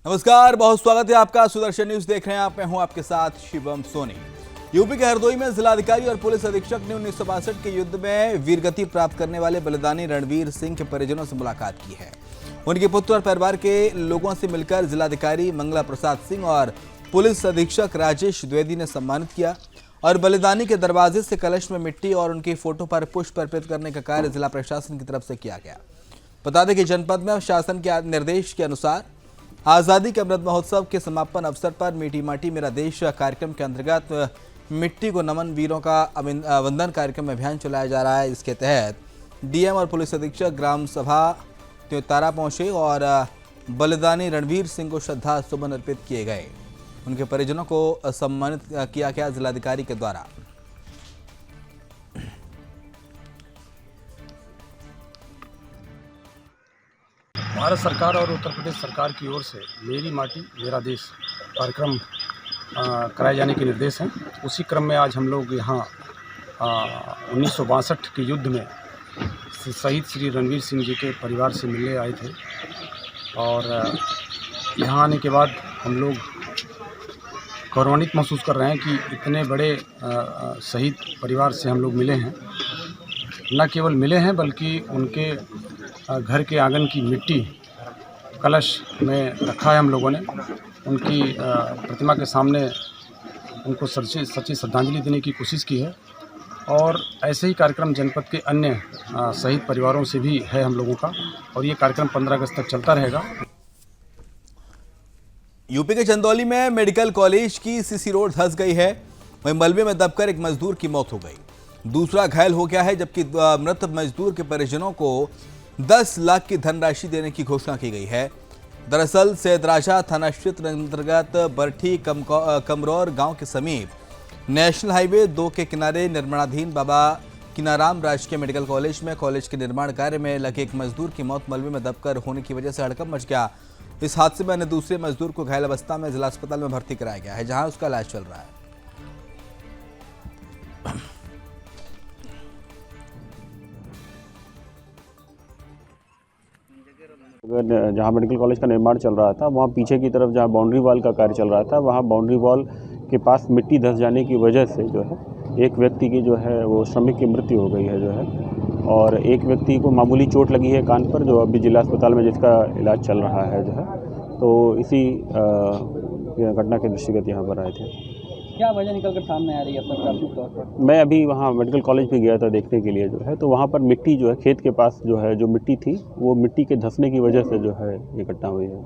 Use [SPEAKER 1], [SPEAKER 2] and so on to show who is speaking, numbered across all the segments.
[SPEAKER 1] नमस्कार, बहुत स्वागत है आपका। सुदर्शन न्यूज देख रहे हैं आप। मैं हूं आपके साथ शिवम सोनी। यूपी के हरदोई में जिलाधिकारी और पुलिस अधीक्षक ने 1962 के युद्ध में वीरगति प्राप्त करने वाले बलिदानी रणवीर सिंह के परिजनों से मुलाकात की है। उनके पुत्र और परिवार के लोगों से मिलकर जिलाधिकारी मंगला प्रसाद सिंह और पुलिस अधीक्षक राजेश द्विवेदी ने सम्मानित किया और बलिदानी के दरवाजे से कलश में मिट्टी और उनकी फोटो पर पुष्प अर्पित करने का कार्य जिला प्रशासन की तरफ से किया गया। बता दें कि जनपद में शासन के निर्देश के अनुसार आज़ादी के अमृत महोत्सव के समापन अवसर पर मीठी माटी मेरा देश कार्यक्रम के अंतर्गत मिट्टी को नमन वीरों का वंदन कार्यक्रम अभियान चलाया जा रहा है। इसके तहत डीएम और पुलिस अधीक्षक ग्राम सभा त्योतारा पहुंचे और बलिदानी रणवीर सिंह को श्रद्धा सुमन अर्पित किए गए। उनके परिजनों को सम्मानित किया गया जिलाधिकारी के द्वारा।
[SPEAKER 2] भारत सरकार और उत्तर प्रदेश सरकार की ओर से मेरी माटी मेरा देश कार्यक्रम कराए जाने के निर्देश हैं। उसी क्रम में आज हम लोग यहाँ 1962 के युद्ध में शहीद श्री रणवीर सिंह जी के परिवार से मिलने आए थे और यहाँ आने के बाद हम लोग गौरवान्वित महसूस कर रहे हैं कि इतने बड़े शहीद परिवार से हम लोग मिले हैं। न केवल मिले हैं बल्कि उनके घर के आंगन की मिट्टी कलश में रखा है। हम लोगों ने उनकी प्रतिमा के सामने उनको सच्ची श्रद्धांजलि देने की कोशिश की है और ऐसे ही कार्यक्रम जनपद के अन्य शहीद परिवारों से भी है हम लोगों का और ये कार्यक्रम 15 अगस्त तक चलता रहेगा।
[SPEAKER 1] यूपी के चंदौली में मेडिकल कॉलेज की सीसी रोड धंस गई है। वहीं मलबे में दबकर एक मजदूर की मौत हो गई, दूसरा घायल हो गया है, जबकि मृत मजदूर के परिजनों को 10 लाख की धनराशि देने की घोषणा की गई है। दरअसल सैदराजा थाना क्षेत्र अंतर्गत बरठी कमरौर गांव के समीप नेशनल हाईवे 2 के किनारे निर्माणाधीन बाबा किनाराम राजकीय मेडिकल कॉलेज में कॉलेज के निर्माण कार्य में लगे एक मजदूर की मौत मलबे में दबकर होने की वजह से हड़कंप मच गया। इस हादसे में अन्य दूसरे मजदूर को घायल अवस्था में जिला अस्पताल में भर्ती कराया गया है, जहां उसका इलाज चल रहा है।
[SPEAKER 3] जहाँ मेडिकल कॉलेज का निर्माण चल रहा था वहाँ पीछे की तरफ जहाँ बाउंड्री वॉल का कार्य चल रहा था वहाँ बाउंड्री वॉल के पास मिट्टी धंस जाने की वजह से जो है एक व्यक्ति की जो है वो श्रमिक की मृत्यु हो गई है जो है, और एक व्यक्ति को मामूली चोट लगी है कान पर, जो अभी जिला अस्पताल में जिसका इलाज चल रहा है जो है। तो इसी घटना के दृष्टिगत यहाँ पर आए थे।
[SPEAKER 4] क्या वजह निकल कर सामने आ रही है प्राथमिक तौर पर?
[SPEAKER 3] मैं अभी वहाँ मेडिकल कॉलेज भी गया था देखने के लिए जो है, तो वहाँ पर मिट्टी जो है खेत के पास जो है जो मिट्टी थी वो मिट्टी के धंसने की वजह से जो है ये घटना हुई है।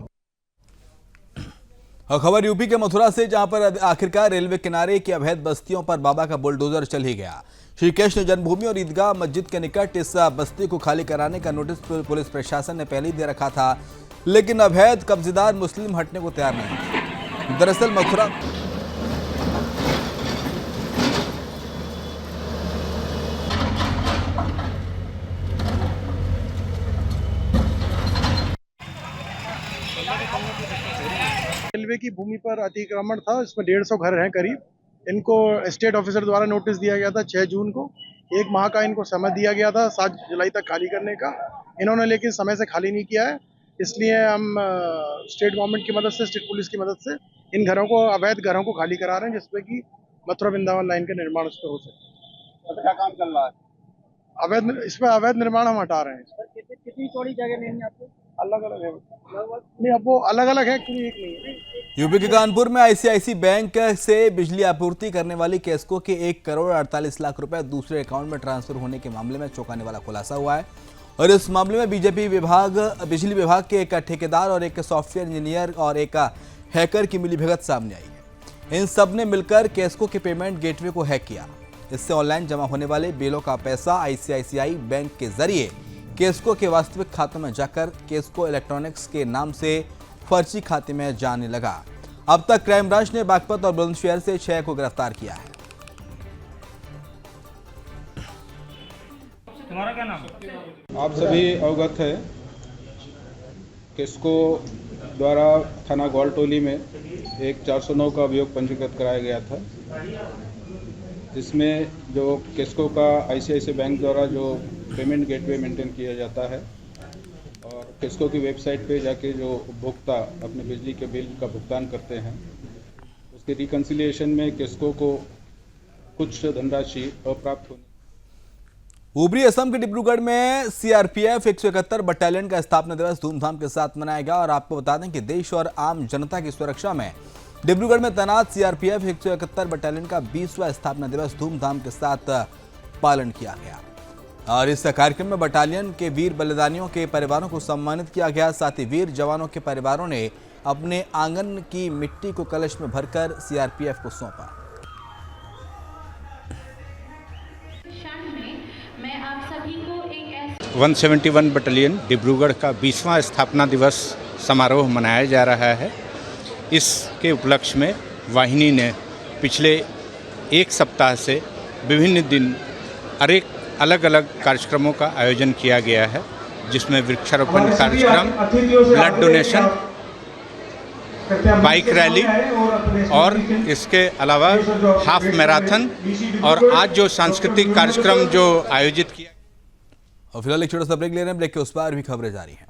[SPEAKER 1] और खबर यूपी के मथुरा से, जहां पर आखिरकार रेलवे किनारे की अवैध बस्तियों पर बाबा का बुलडोजर चल ही गया। श्री कृष्ण जन्मभूमि और ईदगाह मस्जिद के निकट इस बस्ती को खाली कराने का नोटिस पुलिस प्रशासन ने पहले ही दे रखा था, लेकिन अवैध कब्जेदार मुस्लिम हटने को तैयार नहीं। दरअसल मथुरा
[SPEAKER 5] रेलवे की भूमि पर अतिक्रमण था, इसमें 150 घर हैं करीब। इनको स्टेट ऑफिसर द्वारा नोटिस दिया गया था 6 जून को। 1 माह का इनको समय दिया गया था 7 जुलाई तक खाली करने का। इन्होंने लेकिन समय से खाली नहीं किया है, इसलिए हम स्टेट गवर्नमेंट की मदद से, स्टेट पुलिस की मदद से इन घरों को, अवैध घरों को खाली करा रहे हैं, जिसपे कि मथुरा वृंदावन लाइन का निर्माण उस पर हो सके।
[SPEAKER 4] क्या काम चल रहा है?
[SPEAKER 5] इस पर अवैध निर्माण हम हटा रहे हैं।
[SPEAKER 4] कितनी चौड़ी जगह लेनी है आपको?
[SPEAKER 5] अलग अलग है नहीं, अब वो अलग अलग है, एक्चुअली एक नहीं है।
[SPEAKER 1] यूपी के कानपुर में आईसीआईसी बैंक से बिजली आपूर्ति करने वाली केस्को के 1 करोड़ 48 लाख रुपए दूसरे अकाउंट में ट्रांसफर होने के मामले में चौंकाने वाला खुलासा हुआ है। और इस मामले में बिजली विभाग के एक ठेकेदार और एक सॉफ्टवेयर इंजीनियर और एक हैकर की मिलीभगत सामने आई है। इन सब ने मिलकर केस्को के पेमेंट गेटवे को हैक किया। इससे ऑनलाइन जमा होने वाले बिलों का पैसा आईसीआईसीआई बैंक के जरिए केस्को के वास्तविक खातों में जाकर केस्को इलेक्ट्रॉनिक्स के नाम से फर्जी खाते में जाने लगा। अब तक क्राइम ब्रांच ने बागपत और बुलंदशहर से 6 को गिरफ्तार किया है।
[SPEAKER 4] तुम्हारा क्या नाम है?
[SPEAKER 6] आप सभी अवगत है, केस्को द्वारा थाना ग्वालटोली में एक 409 का अभियोग पंजीकृत कराया गया था, जिसमें जो केस्को का आईसीआईसीआई बैंक द्वारा जो पेमेंट गेटवे मेंटेन किया जाता है और किस्को की वेबसाइट पे जाके जो उपभोक्ता अपने बिजली के बिल का भुगतान करते हैं उसके रिकन्सिलिएशन में किस्को को कुछ धनराशि अप्राप्त होने
[SPEAKER 1] ऊपरी असम के डिब्रूगढ़ में सीआरपीएफ 171 बटालियन का स्थापना दिवस धूमधाम के साथ मनाया गया। और आपको बता दें कि देश और आम जनता की सुरक्षा में डिब्रूगढ़ में तैनात सीआरपीएफ 171 बटालियन का 20वां स्थापना दिवस धूमधाम के साथ पालन किया गया। और इस कार्यक्रम में बटालियन के वीर बलिदानियों के परिवारों को सम्मानित किया गया। साथ ही वीर जवानों के परिवारों ने अपने आंगन की मिट्टी को कलश में भरकर सीआरपीएफ को सौंपा।
[SPEAKER 7] 171 बटालियन डिब्रूगढ़ का 20वां स्थापना दिवस समारोह मनाया जा रहा है। इसके उपलक्ष्य में वाहिनी ने पिछले एक सप्ताह से विभिन्न दिन अलग अलग कार्यक्रमों का आयोजन किया गया है, जिसमें वृक्षारोपण कार्यक्रम, ब्लड डोनेशन, बाइक रैली और इसके अलावा हाफ मैराथन और आज जो सांस्कृतिक कार्यक्रम जो आयोजित किया।
[SPEAKER 1] और फिलहाल एक छोटा सा ब्रेक ले रहे हैं। ब्रेक के उस पार भी खबरें जारी हैं।